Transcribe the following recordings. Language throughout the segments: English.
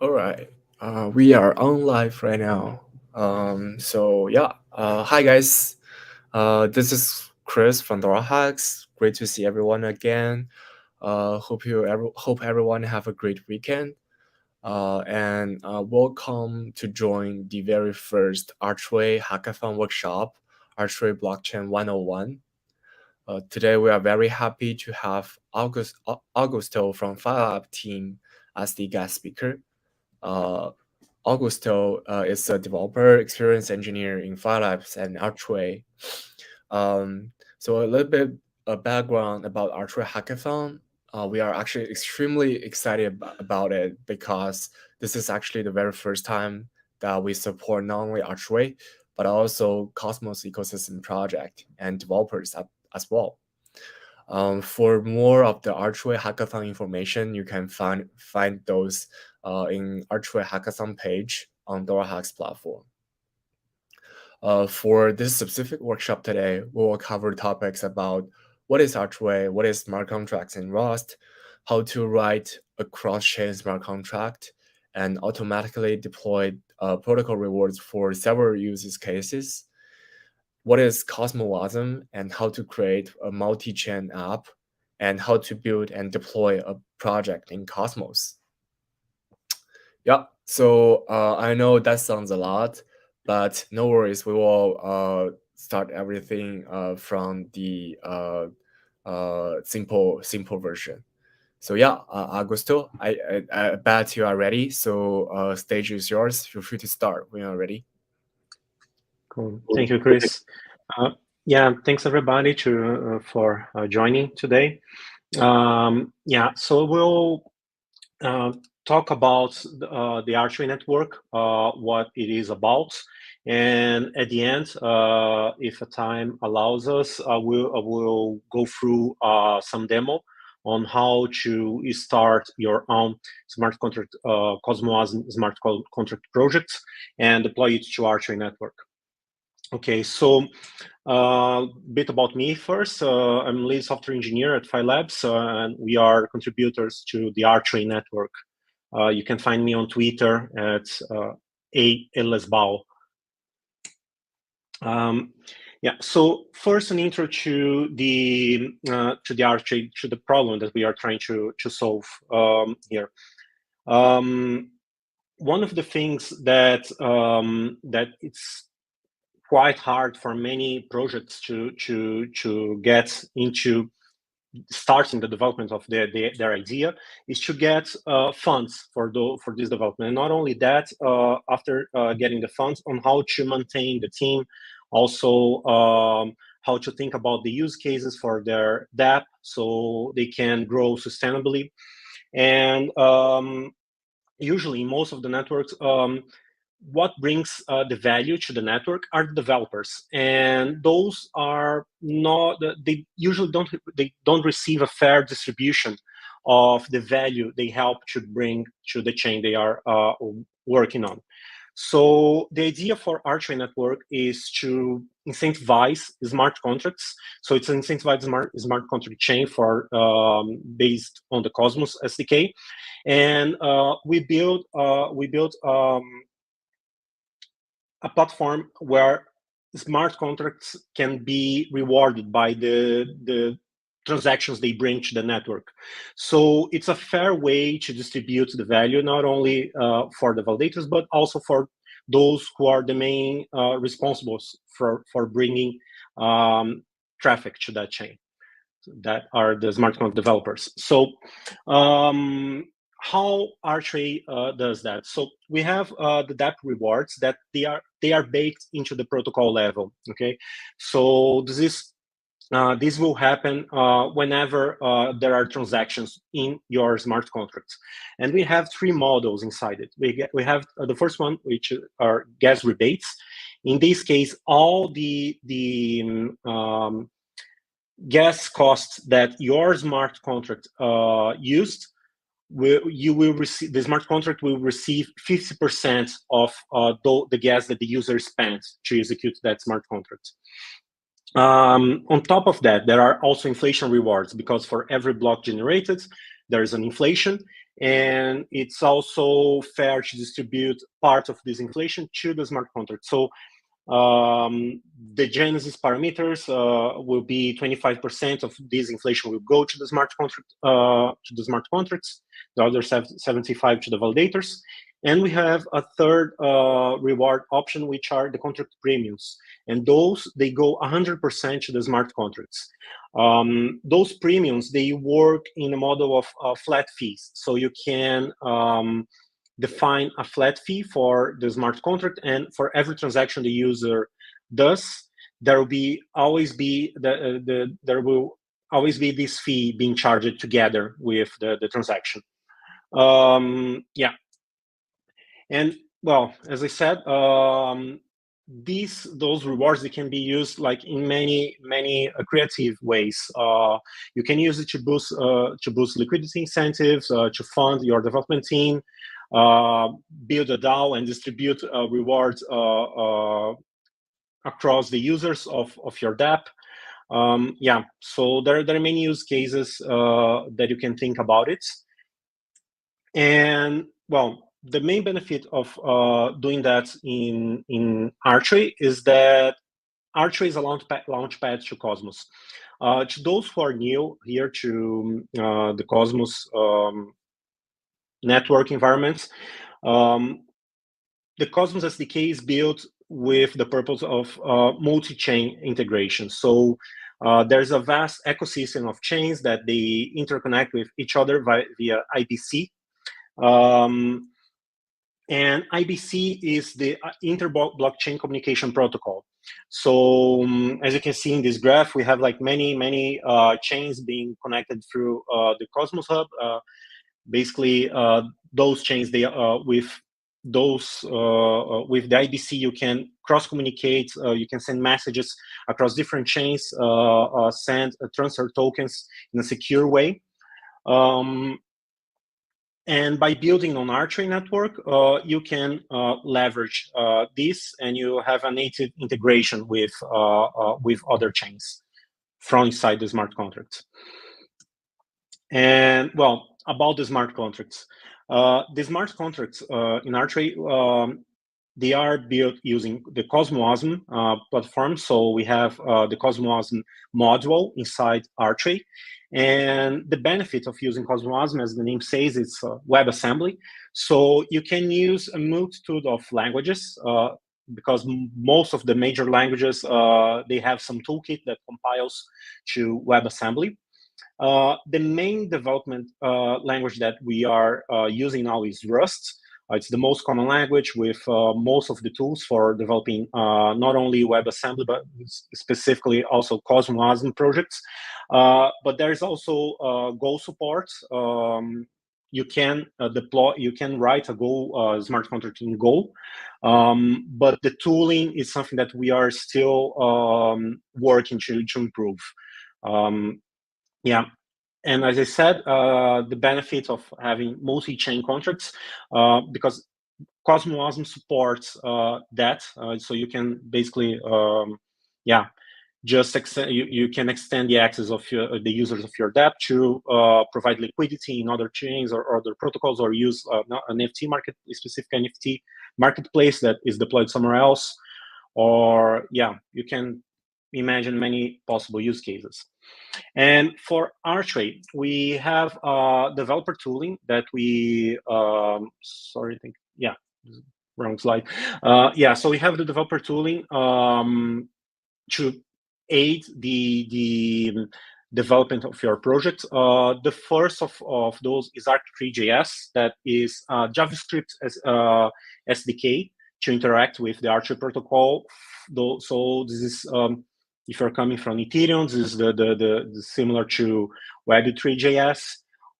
All right. We are on live right now. Hi guys. This is Chris from DoraHacks. Great to see everyone again. Hope everyone have a great weekend. And welcome to join the very first Archway Hackathon workshop, Archway Blockchain 101. Today we are very happy to have Augusto from FireLab team as the guest speaker. Uh, Augusto is a developer, experience engineer in FireLabs and Archway. So a little bit of background about Archway Hackathon. We are actually extremely excited about it because this is actually the very first time that we support not only Archway, but also Cosmos ecosystem project and developers as well. For more of the Archway Hackathon information, you can find those in Archway Hackathon page on DoraHacks platform. For this specific workshop today, we will cover topics about what is Archway, what is smart contracts in Rust, how to write a cross-chain smart contract, and automatically deploy protocol rewards for several use cases. What is CosmWasm and how to create a multi-chain app, and how to build and deploy a project in Cosmos. Yeah, so I know that sounds a lot, but no worries. We will start everything from the simple version. So yeah, Augusto, I bet you are ready. So stage is yours. Feel free to start when you're ready. Cool. Thank you, Chris. Yeah, thanks everybody for joining today. So we'll talk about the Archway network, what it is about, and at the end, if time allows us, we'll go through some demo on how to start your own smart contract, CosmWasm smart contract project, and deploy it to Archway network. Okay, so a bit about me first. I'm lead software engineer at FireLabs, and we are contributors to the Archway network. You can find me on Twitter at @elesbao. So first an intro to the Archway, to the problem that we are trying to solve here. One of the things that it's quite hard for many projects to get into starting the development of their idea is to get funds for this development. And not only that, after getting the funds, on how to maintain the team, also how to think about the use cases for their app so they can grow sustainably. And usually in most of the networks, what brings the value to the network are the developers, and those are not, they usually don't receive a fair distribution of the value they help to bring to the chain they are working on. So the idea for Archway network is to incentivize smart contracts. So it's an incentivized smart contract chain for based on the Cosmos SDK, and we built a platform where smart contracts can be rewarded by the transactions they bring to the network. So it's a fair way to distribute the value, not only for the validators, but also for those who are the main responsible for bringing traffic to that chain. That are the smart contract developers. So how Archway does that? So we have the DApp rewards that they are baked into the protocol level. Okay, so this will happen whenever there are transactions in your smart contracts, and we have three models inside it. We have the first one, which are gas rebates. In this case, all the gas costs that your smart contract used, you will receive, the smart contract will receive 50% of the gas that the user spent to execute that smart contract. On top of that, there are also inflation rewards, because for every block generated, there is an inflation, and it's also fair to distribute part of this inflation to the smart contract. So the Genesis parameters will be 25% of this inflation will go to the smart contract, to the smart contracts. The other 75 to the validators, and we have a third reward option, which are the contract premiums, and those they go 100% to the smart contracts. Those premiums, they work in a model of flat fees, so you can define a flat fee for the smart contract, and for every transaction the user does, there will always be this fee being charged together with the transaction. Yeah, and well, as I said, those rewards, they can be used like in many creative ways. You can use it to boost liquidity incentives, to fund your development team, build a DAO and distribute rewards across the users of your dApp. Yeah, so there are many use cases that you can think about it. And well, the main benefit of doing that in Archway is that Archway is a launchpad to Cosmos. To those who are new here to the Cosmos network environment, the Cosmos SDK is built with the purpose of multi-chain integration. So there's a vast ecosystem of chains that they interconnect with each other via IBC. And IBC is the inter-blockchain communication protocol. So as you can see in this graph, we have like many chains being connected through the Cosmos Hub. Basically, those chains, they with the IBC, you can cross-communicate, you can send messages across different chains, transfer tokens in a secure way. And by building on Archway network, you can leverage this, and you have a native integration with other chains from inside the smart contracts. And well, about the smart contracts, the smart contracts in Archway, they are built using the CosmWasm platform. So we have the CosmWasm module inside Archway. And the benefit of using CosmWasm, as the name says, it's WebAssembly. So you can use a multitude of languages because most of the major languages, they have some toolkit that compiles to WebAssembly. The main development language that we are using now is Rust. It's the most common language with most of the tools for developing not only WebAssembly, but specifically also CosmWasm projects. But there is also Go support. You can write a Go smart contract in Go, but the tooling is something that we are still working to improve. Yeah. And as I said, the benefit of having multi-chain contracts, because CosmWasm supports that, so you can basically, just you can extend the access of the users of your dApp to provide liquidity in other chains or other protocols, or use an NFT market, a specific NFT marketplace that is deployed somewhere else, or you can imagine many possible use cases. And for Archway, we have developer tooling that we, sorry, I think, wrong slide. So we have the developer tooling to aid the development of your project. The first of those is Arch3.js, that is JavaScript as SDK to interact with the Archway protocol. So this is if you're coming from Ethereum, this is the similar to Web3.js,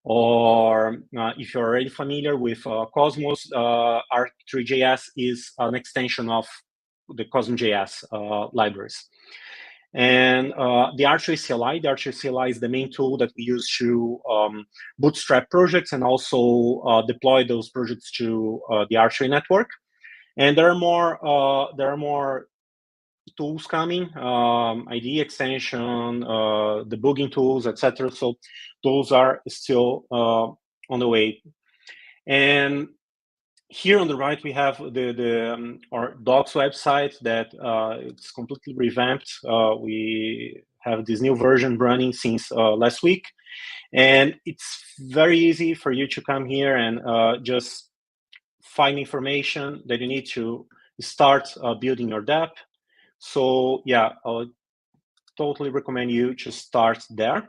or if you're already familiar with Cosmos, Arch3.js is an extension of the CosmJS libraries. And the Archway CLI is the main tool that we use to bootstrap projects and also deploy those projects to the Archway network. And there are more tools coming, ID extension, debugging tools, etc. So those are still on the way. And here on the right, we have our docs website that it's completely revamped. We have this new version running since last week. And it's very easy for you to come here and just find information that you need to start building your dApp. So yeah, I would totally recommend you to start there.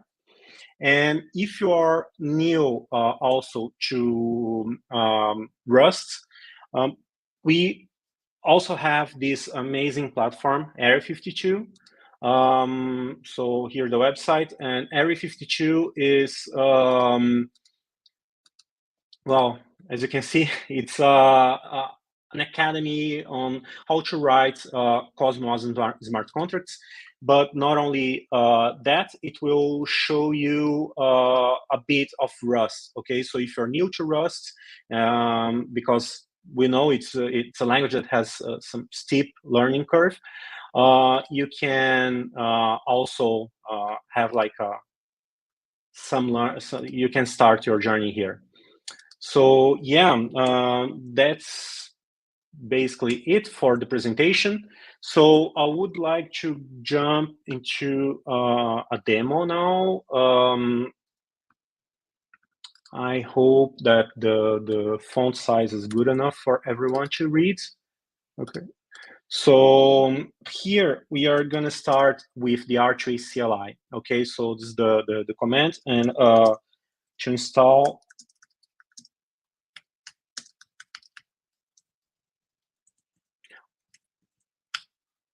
And if you are new also to Rust, we also have this amazing platform, Area 52. So here's the website, and Area 52 is, well, as you can see, it's an academy on how to write CosmWasm smart contracts. But not only that, it will show you a bit of Rust. Okay, so if you're new to Rust, because we know it's a language that has some steep learning curve, you can also have like so you can start your journey here. So yeah, that's basically it for the presentation. So I would like to jump into a demo now. I hope that the font size is good enough for everyone to read. Okay. So here we are going to start with the Archway CLI. Okay, so this is the command, and to install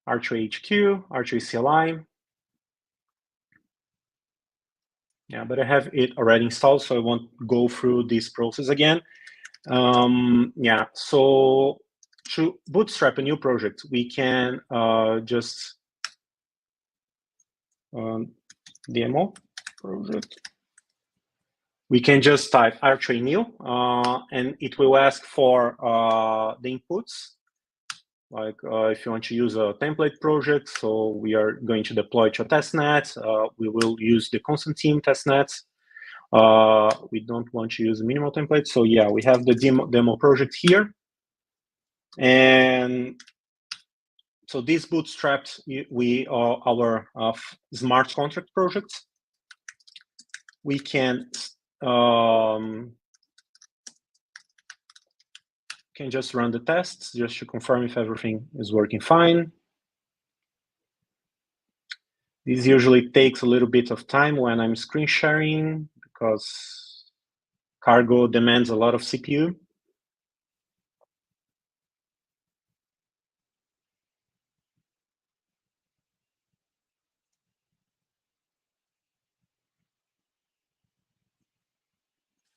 Archway HQ, Archway CLI. Yeah, but I have it already installed, so I won't go through this process again. Yeah, so to bootstrap a new project, we can just demo project. We can just type Archway new, and it will ask for the inputs. Like if you want to use a template project, so we are going to deploy to a testnet. We will use the constant team testnet. We don't want to use a minimal template. So yeah, we have the demo project here. And so this bootstrapped our smart contract project. We can just run the tests just to confirm if everything is working fine. This usually takes a little bit of time when I'm screen sharing because Cargo demands a lot of CPU.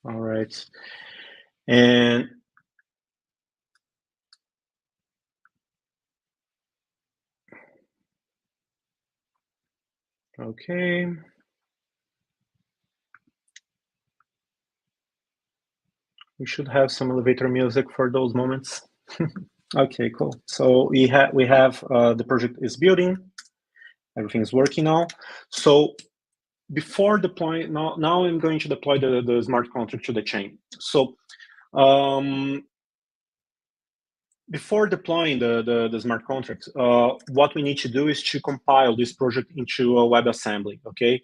All right. And okay. We should have some elevator music for those moments. Okay, cool. So we have the project is building. Everything's working now. So before deploying, now I'm going to deploy the smart contract to the chain. So before deploying the smart contract, what we need to do is to compile this project into a WebAssembly, okay?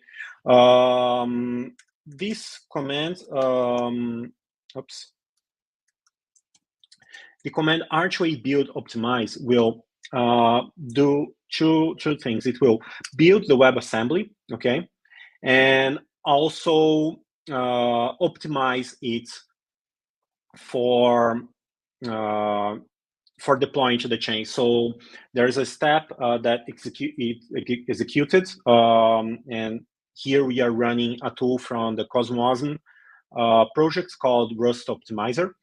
This command, the command Archway build optimize will do two things. It will build the WebAssembly, okay? And also optimize it for deploying to the chain. So there is a step that executed, and here we are running a tool from the CosmWasm project called Rust Optimizer.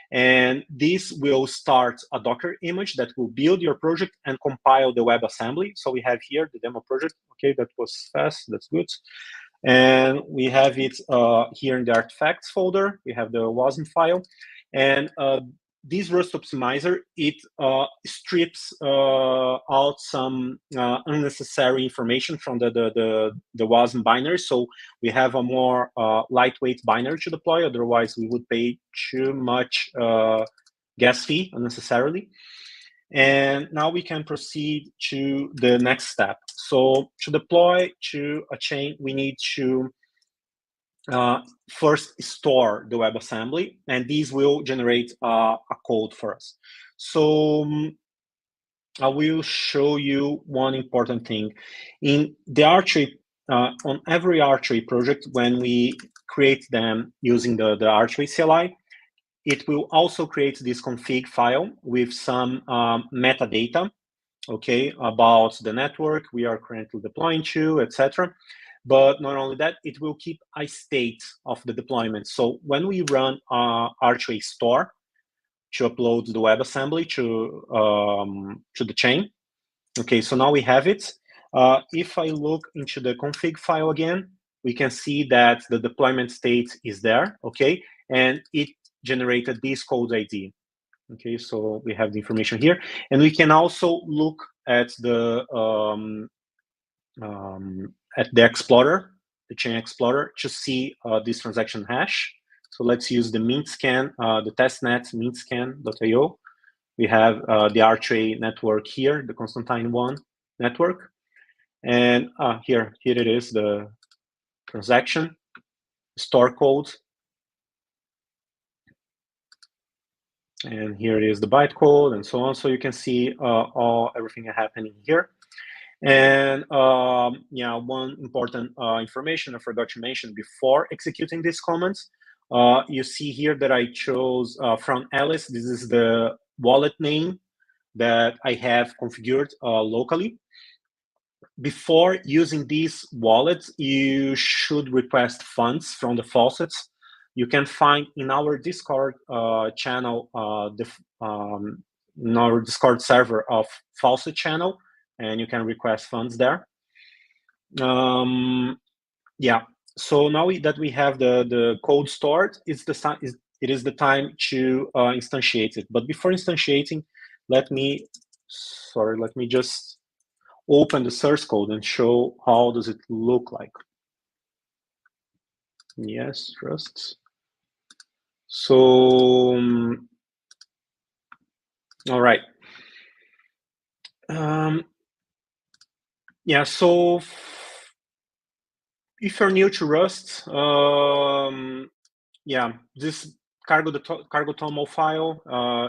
And this will start a Docker image that will build your project and compile the WebAssembly. So we have here the demo project. Okay, that was fast, that's good. And we have it here in the artifacts folder. We have the WASM file. And this Rust optimizer, it strips out some unnecessary information from the WASM binary. So we have a more lightweight binary to deploy. Otherwise, we would pay too much gas fee unnecessarily. And now we can proceed to the next step. So to deploy to a chain, we need to first store the WebAssembly, and these will generate a code for us. So I will show you one important thing. In the Archway, on every Archway project, when we create them using the Archway CLI, it will also create this config file with some metadata, okay, about the network we are currently deploying to, etc. But not only that, it will keep a state of the deployment. So when we run Archway store to upload the WebAssembly to the chain, okay, so now we have it. If I look into the config file again, we can see that the deployment state is there, okay, and it generated this code ID. Okay, so we have the information here, and we can also look at the Explorer, the chain explorer, to see this transaction hash. So let's use the mint scan, the testnet mintscan.io. We have the Archway network here, the Constantine 1 network, and here it is, the transaction store code. And here it is, the bytecode, and so on. So you can see everything happening here. And yeah, one important information I forgot to mention before executing these commands. You see here that I chose from Alice. This is the wallet name that I have configured locally. Before using these wallets, you should request funds from the faucets. You can find in our Discord channel, in our Discord server of faucet channel, and you can request funds there. Yeah, so now that we have the code stored, it is the time to instantiate it. But before instantiating, let me just open the source code and show how does it look like. Yes, Rust. So, all right. Yeah, so if you're new to Rust, yeah, this cargo toml file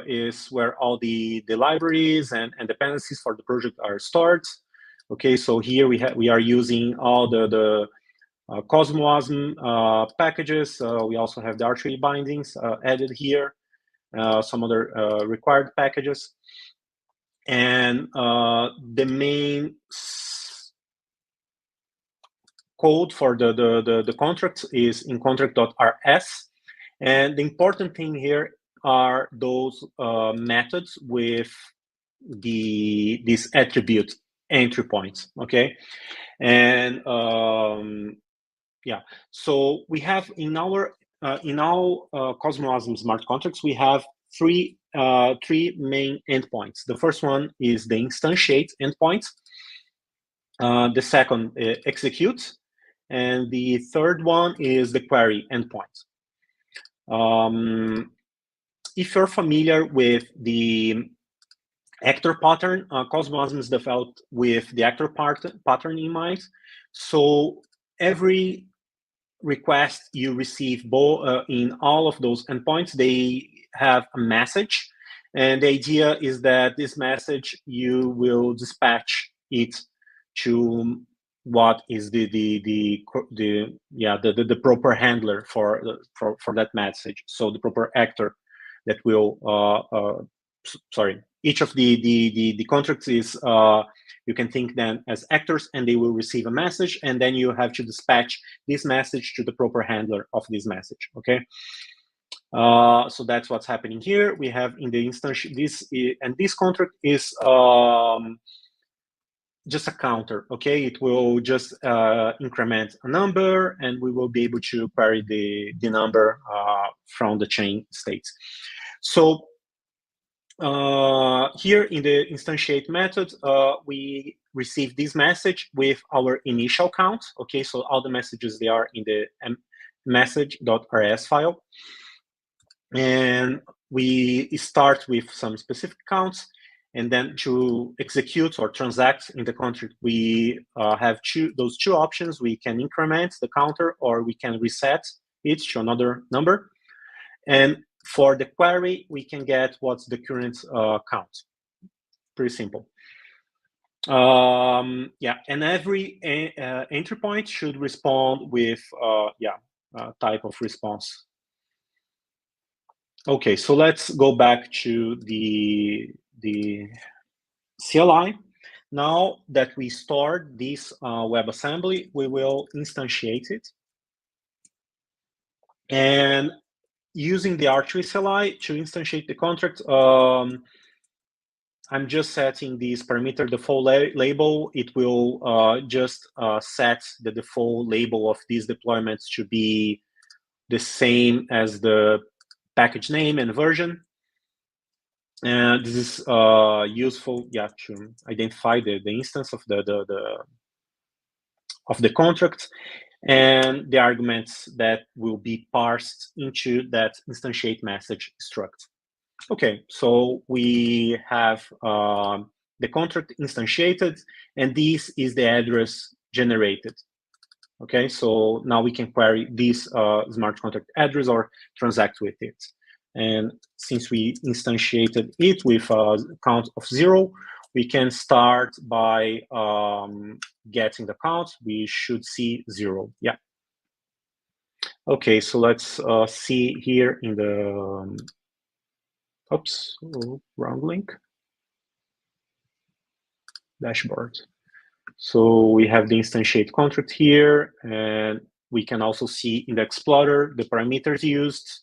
is where all the libraries and dependencies for the project are stored. Okay, so here we are using all the CosmWasm packages. We also have the Archway bindings added here, some other required packages. And the main code for the contract is in contract.rs. And the important thing here are those methods with this attribute entry points, okay? And yeah, so we have in our CosmWasm smart contracts, we have three main endpoints. The first one is the instantiate endpoint. The second, execute, and the third one is the query endpoint. If you're familiar with the actor pattern, CosmWasm is developed with the actor pattern in mind. So every request you receive in all of those endpoints, they have a message, and the idea is that this message you will dispatch it to what is the proper handler for that message. So the proper actor that will each of the contracts is you can think them as actors, and they will receive a message, and then you have to dispatch this message to the proper handler of this message. Okay, so that's what's happening here. We have in the instance this contract is just a counter. Okay, it will just increment a number, and we will be able to query the number from the chain states. So Here in the instantiate method, we receive this message with our initial count. Okay, so all the messages, they are in the message.rs file. And we start with some specific counts. And then to execute or transact in the contract, we have those two options. We can increment the counter, or we can reset it to another number. And for the query, we can get what's the current count. Pretty simple. Yeah, and every entry point should respond with type of response. Okay, so let's go back to the CLI. Now that we stored this WebAssembly, we will instantiate it. And using the Archway CLI to instantiate the contract, I'm just setting this parameter default label. It will just set the default label of these deployments to be the same as the package name and version. And this is useful, to identify the instance of the contract and the arguments that will be parsed into that instantiate message struct. Okay, so we have the contract instantiated, and this is the address generated. Okay, so now we can query this smart contract address or transact with it. And since we instantiated it with a count of 0, we can start by getting the count. We should see 0. Yeah. Okay, so let's see here in the wrong link. Dashboard. So we have the instantiate contract here, and we can also see in the Explorer the parameters used,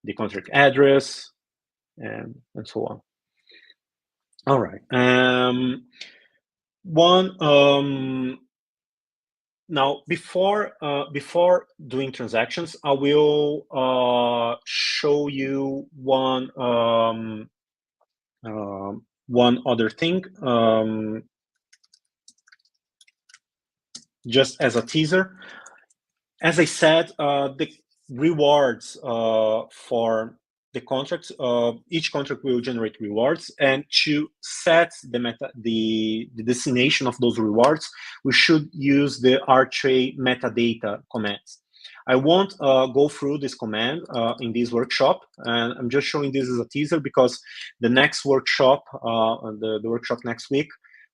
the contract address, and so on. All right. Now, before doing transactions, I will show you one other thing, just as a teaser. As I said, the rewards for the contract, each contract will generate rewards, and to set the destination of those rewards, we should use the Archway metadata commands. I won't go through this command in this workshop, and I'm just showing this as a teaser because the next workshop, the workshop next week,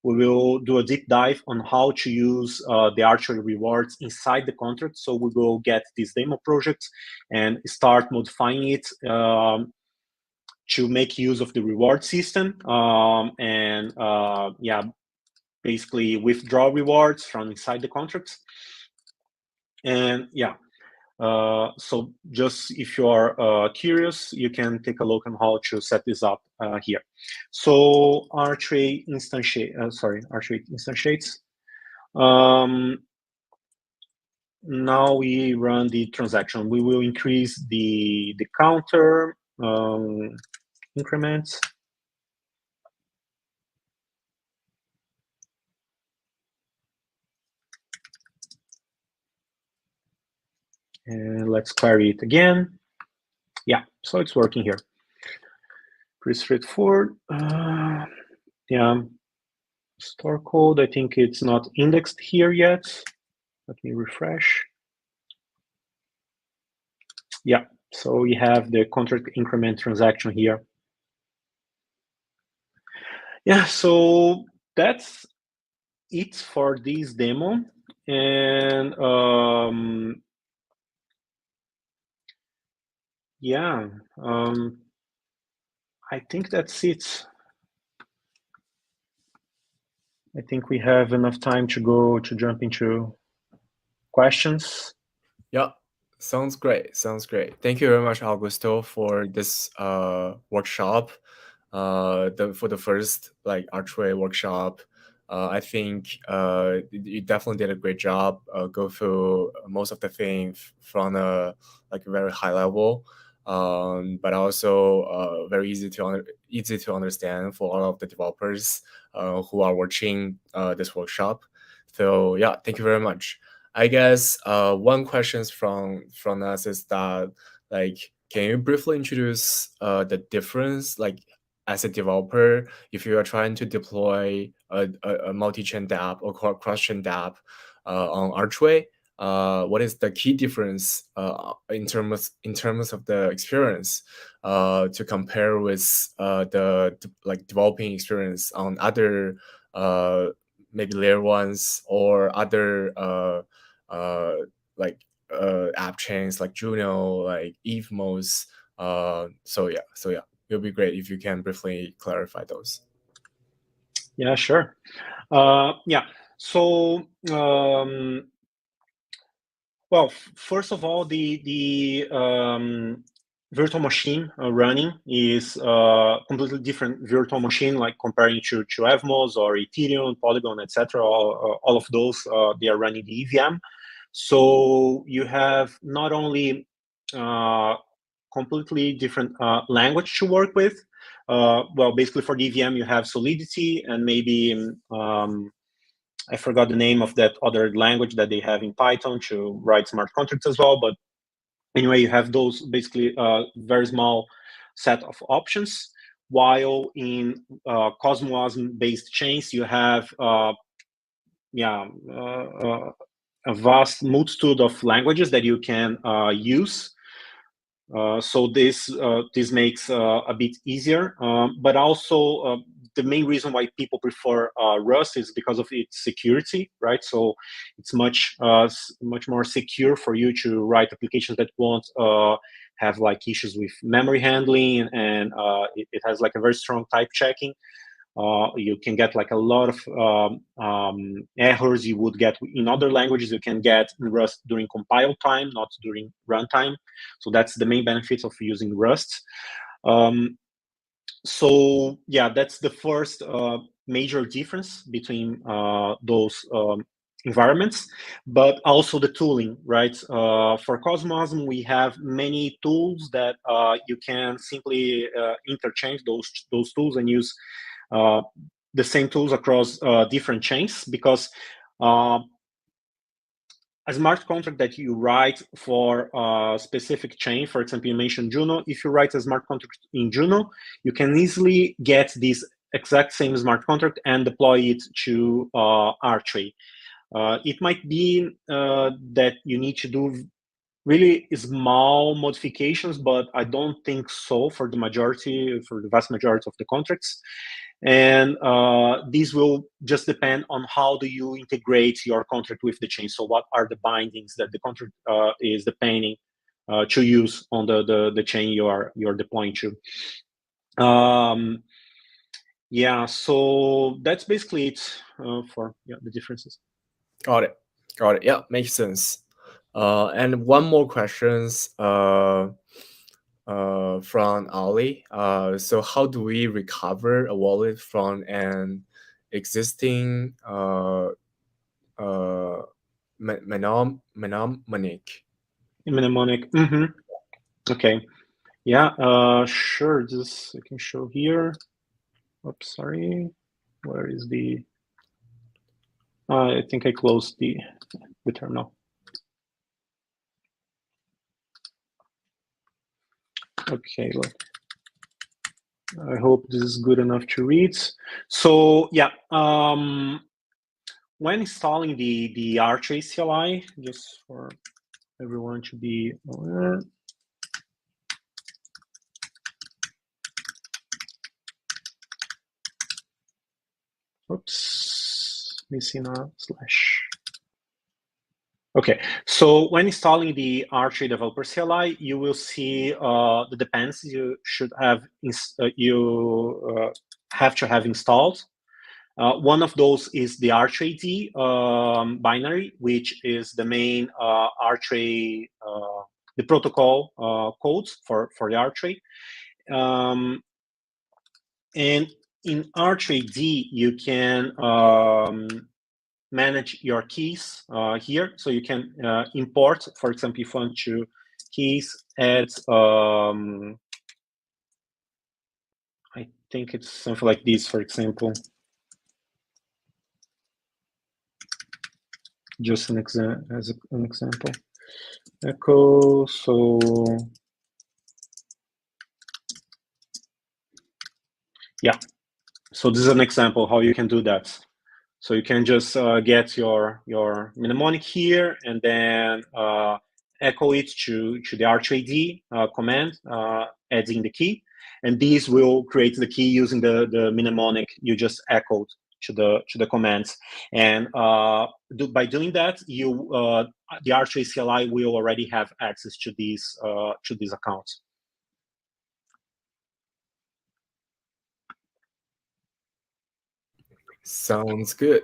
we will do a deep dive on how to use the Archway rewards inside the contract. So we will get this demo project and start modifying it to make use of the reward system basically withdraw rewards from inside the contract. And so just if you are curious, you can take a look on how to set this up here. So Archway instantiates. Now we run the transaction. We will increase the counter increments. And let's query it again. Yeah, so it's working here. Pretty straightforward. Store code, I think it's not indexed here yet. Let me refresh. Yeah, so we have the contract increment transaction here. Yeah, so that's it for this demo. And I think that's it. I think we have enough time to jump into questions. Yeah, sounds great. Thank you very much, Augusto, for this workshop. For the first Archway workshop. I think you definitely did a great job. Go through most of the things from a very high level. but also very easy to understand for all of the developers who are watching this workshop. So yeah, thank you very much. I guess one question from us is that, like, can you briefly introduce the difference, like, as a developer, if you are trying to deploy a multi-chain dApp or cross-chain dApp on Archway? What is the key difference in terms of the experience to compare with the like developing experience on other maybe layer ones or other like app chains like Juno, like Evmos? So yeah, it'll be great if you can briefly clarify those. Yeah, sure. Yeah. So, well, first of all, the virtual machine running is completely different virtual machine, like comparing to Evmos or Ethereum, Polygon, etc. All of those, they are running the EVM. So you have not only completely different language to work with. Well, basically for the EVM, you have Solidity and maybe I forgot the name of that other language that they have in Python to write smart contracts as well. But anyway, you have those basically very small set of options. While in CosmWasm based chains, you have a vast multitude of languages that you can use. So this makes a bit easier, but also the main reason why people prefer Rust is because of its security, right? So it's much more secure for you to write applications that won't have like issues with memory handling, and it has like a very strong type checking. You can get like a lot of errors you would get in other languages. You can get in Rust during compile time, not during runtime. So that's the main benefit of using Rust. So yeah, that's the first major difference between those environments, but also the tooling, right? For CosmWasm, we have many tools that you can simply interchange those tools and use the same tools across different chains, because a smart contract that you write for a specific chain, for example, you mentioned Juno. If you write a smart contract in Juno, you can easily get this exact same smart contract and deploy it to Archway. It might be that you need to do really small modifications, but I don't think so for the vast majority of the contracts. And these will just depend on how do you integrate your contract with the chain. So what are the bindings that the contract is depending to use on the chain you're deploying to. Yeah, so that's basically it for the differences. Got it. Yeah, makes sense. And one more questions from Ali. So how do we recover a wallet from an existing mnemonic? Mnemonic. Mm-hmm. Okay. Yeah. Sure. This I can show here. Oops. Sorry. Where is the? I think I closed the terminal. Okay. Look. I hope this is good enough to read. So yeah. When installing the Archway CLI, just for everyone to be aware. Oops, missing a slash. Okay, so when installing the Archway Developer CLI, you will see the dependencies you should have have to have installed. One of those is the Archway binary, which is the main Archway, the protocol codes for the Archway. And in Archway you can manage your keys here. So you can import, for example, if you want to keys at I think it's something like this, for example. Just as an example. Echo, so yeah. So this is an example how you can do that. So you can just get your mnemonic here and then echo it to the Archway command, adding the key, and these will create the key using the mnemonic you just echoed to the commands. And by doing that, you the Archway CLI will already have access to these accounts. Sounds good.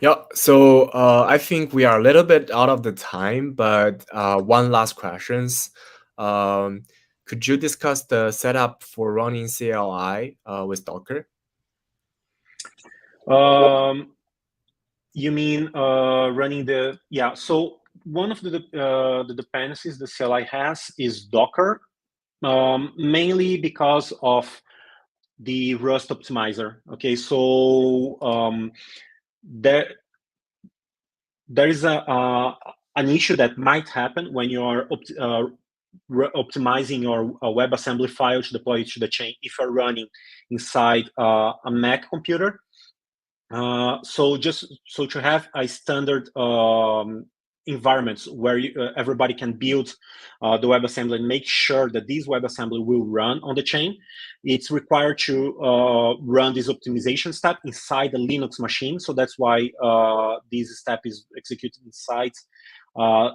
Yeah, so I think we are a little bit out of the time, but one last questions. Could you discuss the setup for running CLI with Docker? You mean running the So one of the dependencies the CLI has is Docker, mainly because of the Rust optimizer. Okay, so there is an issue that might happen when you are optimizing your WebAssembly file to deploy it to the chain if you're running inside a Mac computer. So to have a standard environments where everybody can build the WebAssembly and make sure that this WebAssembly will run on the chain, it's required to run this optimization step inside the Linux machine. So that's why this step is executed inside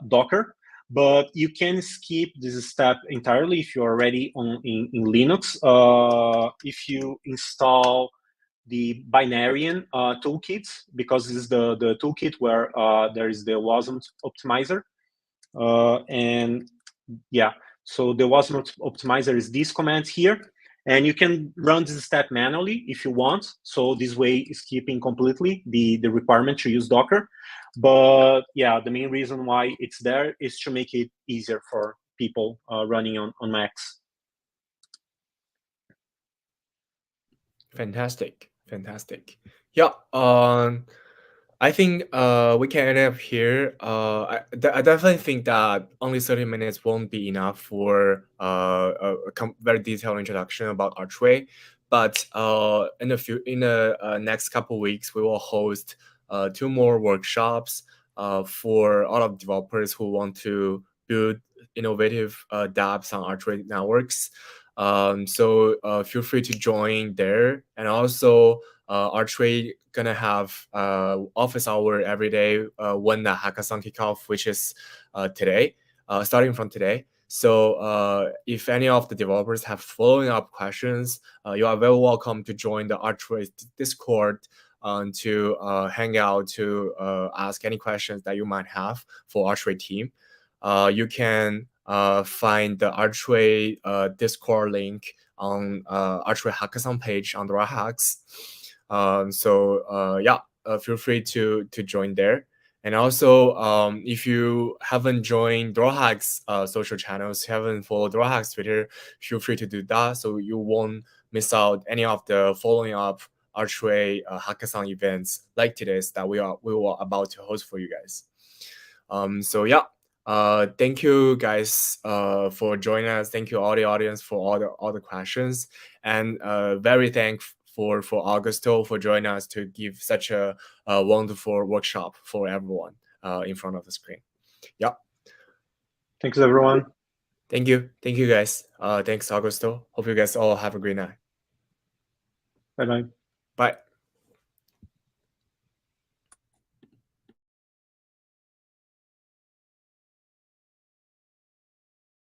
Docker. But you can skip this step entirely if you're already in Linux. If you install the binarian toolkit, because this is the toolkit where there is the WASM optimizer. And yeah, so the WASM optimizer is this command here. And you can run this step manually if you want. So this way is keeping completely the requirement to use Docker. But yeah, the main reason why it's there is to make it easier for people running on Macs. Fantastic. Yeah. I think we can end up here. I definitely think that only 30 minutes won't be enough for a very detailed introduction about Archway. But in the next couple weeks, we will host 2 more workshops for all of developers who want to build innovative dApps on Archway networks. So feel free to join there, and also Archway gonna have office hour every day when the hackathon kickoff, which is today, starting from today. So if any of the developers have following up questions, you are very welcome to join the Archway Discord to hang out, to ask any questions that you might have for Archway team. You can find the Archway Discord link on Archway Hackathon page on DoraHacks. Feel free to join there. And also, if you haven't joined DoraHacks social channels, haven't followed DoraHacks Twitter, feel free to do that so you won't miss out any of the following up Archway hackathon events like today's that we were about to host for you guys. Thank you guys for joining us. Thank you all the audience for all the questions, and very thankful for Augusto for joining us to give such a wonderful workshop for everyone in front of the screen. Yeah. Thanks everyone. Thank you guys. Thanks Augusto. Hope you guys all have a great night. Bye. Bye.